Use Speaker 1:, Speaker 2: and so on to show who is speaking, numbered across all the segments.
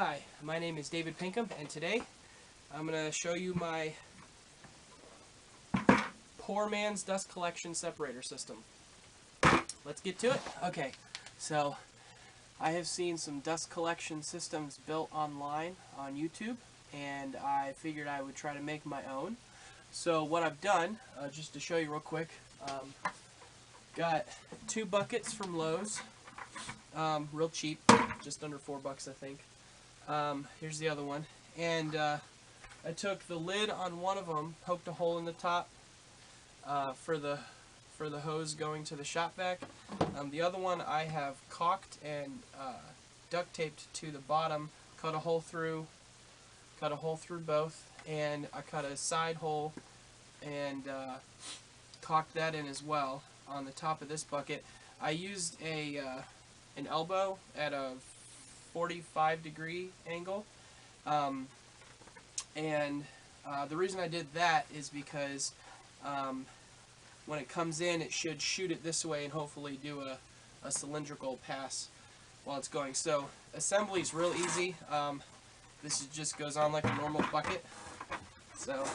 Speaker 1: Hi, my name is David Pinkham, and today I'm going to show you my poor man's dust collection separator system. Let's get to it. Okay, so I have seen some dust collection systems built online on YouTube, and I figured I would try to make my own. So what I've done, just to show you real quick, got 2 buckets from Lowe's, real cheap, just under $4 I think. Here's the other one, and I took the lid on one of them, poked a hole in the top for the hose going to the shop vac. The other one I have caulked and duct taped to the bottom, cut a hole through both, and I cut a side hole and caulked that in as well on the top of this bucket. I used an elbow at a 45-degree angle, and the reason I did that is because when it comes in, it should shoot it this way and hopefully do a cylindrical pass while it's going. So assembly is real easy. This just goes on like a normal bucket. So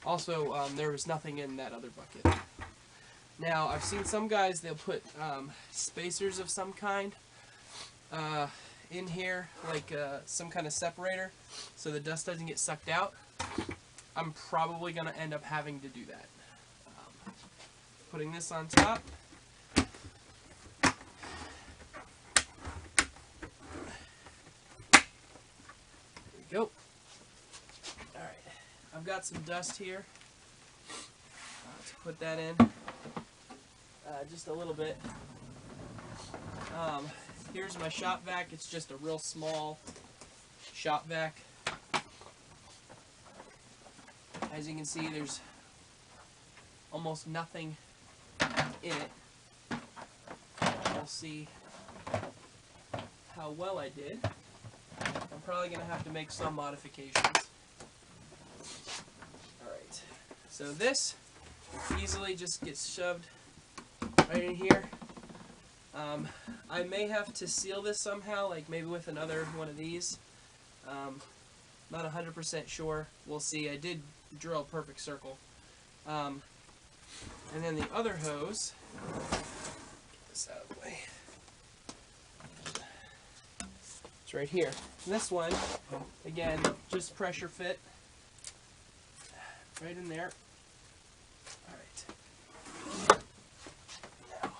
Speaker 1: also, there was nothing in that other bucket. Now, I've seen some guys, they'll put spacers of some kind in here, like some kind of separator, so the dust doesn't get sucked out. I'm probably going to end up having to do that. Putting this on top. There we go. Alright, I've got some dust here. Let's put that in. Just a little bit. Here's my shop vac. It's just a real small shop vac. As you can see, there's almost nothing in it. We'll see how well I did. I'm probably going to have to make some modifications. Alright, so this easily just gets shoved right in here. I may have to seal this somehow, like maybe with another one of these. Not 100% sure. We'll see. I did drill a perfect circle. And then the other hose, get this out of the way. It's right here. And this one, again, just pressure fit right in there. Alright. Now,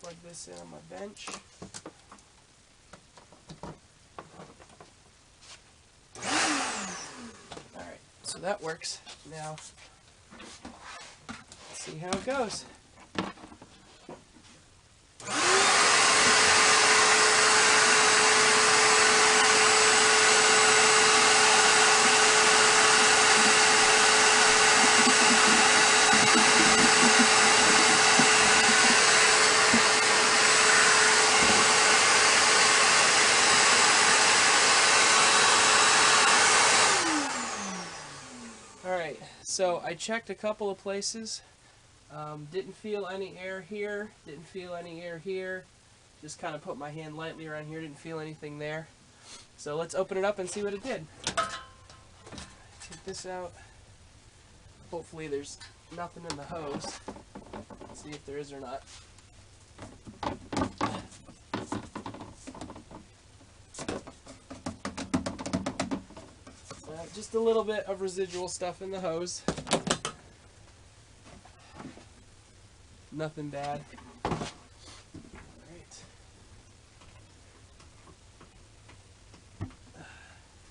Speaker 1: plug this in on my bench. Alright, so that works. Now, let's see how it goes. Alright, so I checked a couple of places, didn't feel any air here, didn't feel any air here, just kind of put my hand lightly around here, didn't feel anything there. So let's open it up and see what it did. Take this out. Hopefully there's nothing in the hose. Let's see if there is or not. Just a little bit of residual stuff in the hose. Nothing bad. Alright.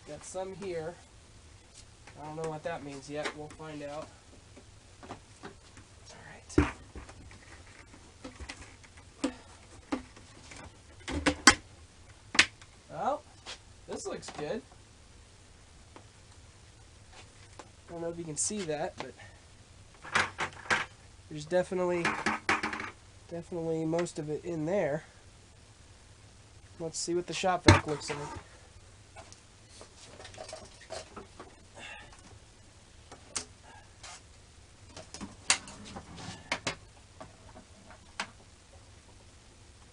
Speaker 1: Got some here. I don't know what that means yet. We'll find out. Alright. Well, this looks good. I don't know if you can see that, but there's definitely most of it in there. Let's see what the shop vac looks like.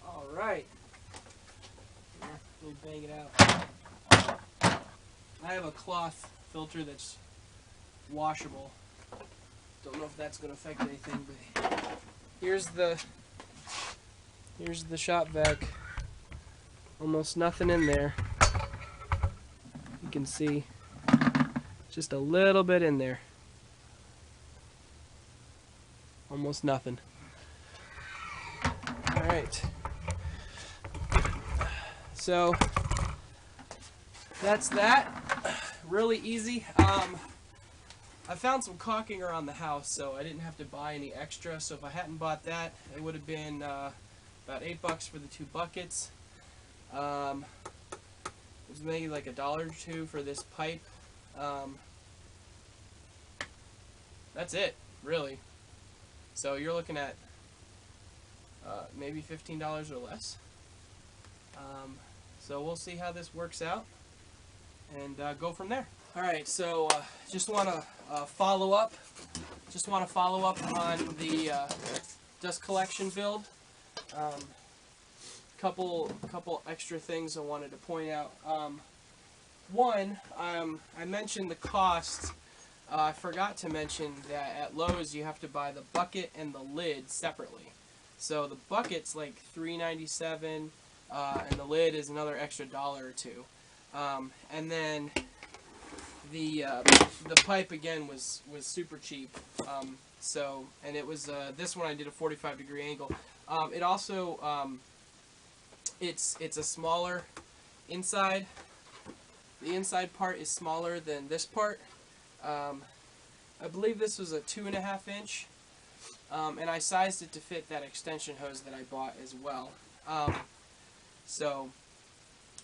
Speaker 1: Alright. Let me bang it out. I have a cloth filter that's washable. Don't know if that's going to affect anything, but here's the shop vac. Almost nothing in there. You can see just a little bit in there. Almost nothing. Alright. So that's that. Really easy. I found some caulking around the house, so I didn't have to buy any extra. So if I hadn't bought that, it would have been about $8 for the 2 buckets. It was maybe like $1 or $2 for this pipe. That's it, really. So you're looking at maybe $15 or less. So we'll see how this works out and go from there. All right, so just want to follow up. Just want to follow up on the dust collection build. Couple extra things I wanted to point out. One, I mentioned the cost. I forgot to mention that at Lowe's you have to buy the bucket and the lid separately. So the bucket's like $3.97, and the lid is another extra $1 or $2. And then the pipe again was super cheap. And it was this one I did a 45-degree angle. It also it's a smaller inside. The inside part is smaller than this part. I believe this was a 2.5 inch, and I sized it to fit that extension hose that I bought as well. So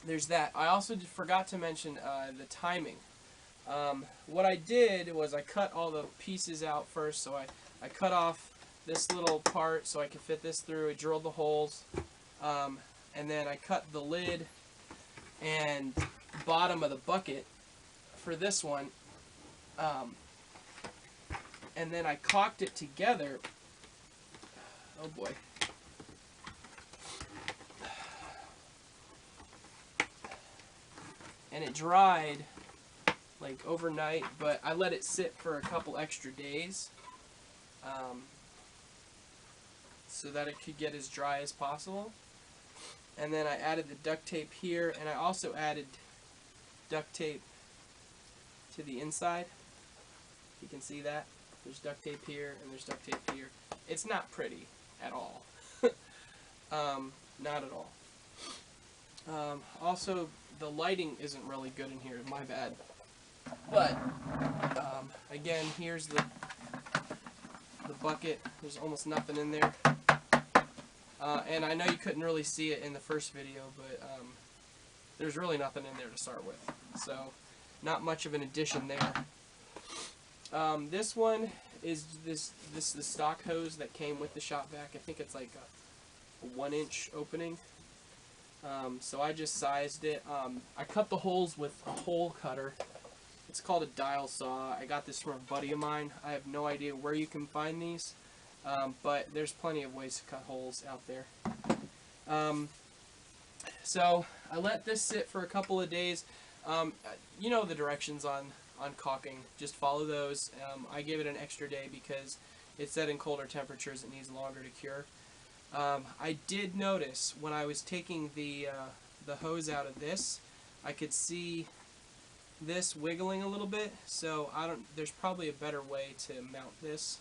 Speaker 1: there's that. I also forgot to mention the timing. What I did was I cut all the pieces out first. So I cut off this little part so I could fit this through. I drilled the holes, and then I cut the lid and bottom of the bucket for this one, and then I caulked it together. Oh boy. And it dried like overnight, but I let it sit for a couple extra days so that it could get as dry as possible. And then I added the duct tape here, and I also added duct tape to the inside. You can see that. There's duct tape here, and there's duct tape here. It's not pretty at all. Not at all. Also, the lighting isn't really good in here. My bad. But, again, here's the bucket. There's almost nothing in there. And I know you couldn't really see it in the first video, but there's really nothing in there to start with. So, not much of an addition there. This one is the stock hose that came with the shop vac. I think it's like a 1-inch opening. So I just sized it. I cut the holes with a hole cutter. It's called a dial saw. I got this from a buddy of mine. I have no idea where you can find these, but there's plenty of ways to cut holes out there. So I let this sit for a couple of days. You know the directions on caulking. Just follow those. I gave it an extra day because it said in colder temperatures it needs longer to cure. I did notice when I was taking the hose out of this, I could see this wiggling a little bit. So there's probably a better way to mount this.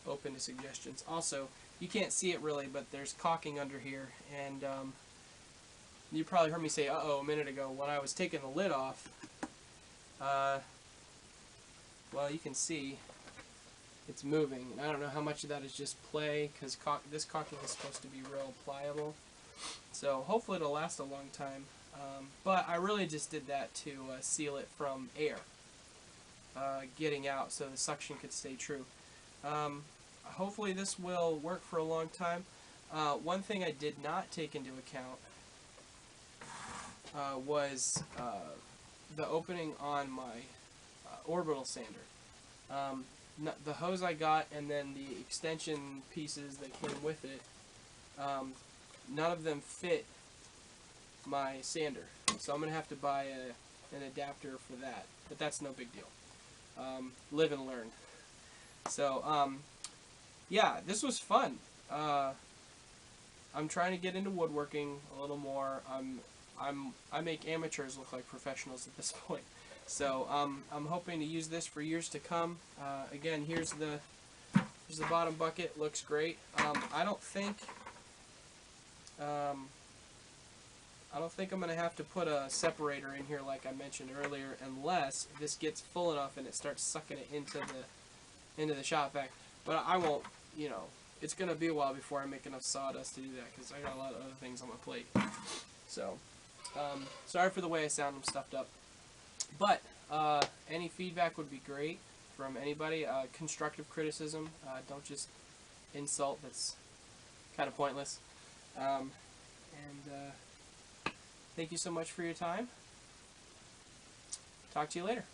Speaker 1: Open to suggestions. Also, you can't see it really, but there's caulking under here, and you probably heard me say "uh-oh" a minute ago when I was taking the lid off. Well, you can see it's moving. I don't know how much of that is just play, because this caulking is supposed to be real pliable. So hopefully it'll last a long time. But I really just did that to seal it from air getting out, so the suction could stay true. Hopefully this will work for a long time. One thing I did not take into account was the opening on my orbital sander. The hose I got and then the extension pieces that came with it, none of them fit my sander. So I'm going to have to buy an adapter for that. But that's no big deal. Live and learn. So, yeah, this was fun. I'm trying to get into woodworking a little more. I make amateurs look like professionals at this point. So I'm hoping to use this for years to come. Again, here's the bottom bucket. Looks great. I don't think I'm going to have to put a separator in here like I mentioned earlier, unless this gets full enough and it starts sucking it into the shop vac. But I won't. You know, it's going to be a while before I make enough sawdust to do that because I got a lot of other things on my plate. So, sorry for the way I sound. I'm stuffed up. But any feedback would be great from anybody. Constructive criticism. Don't just insult. That's kind of pointless. Thank you so much for your time. Talk to you later.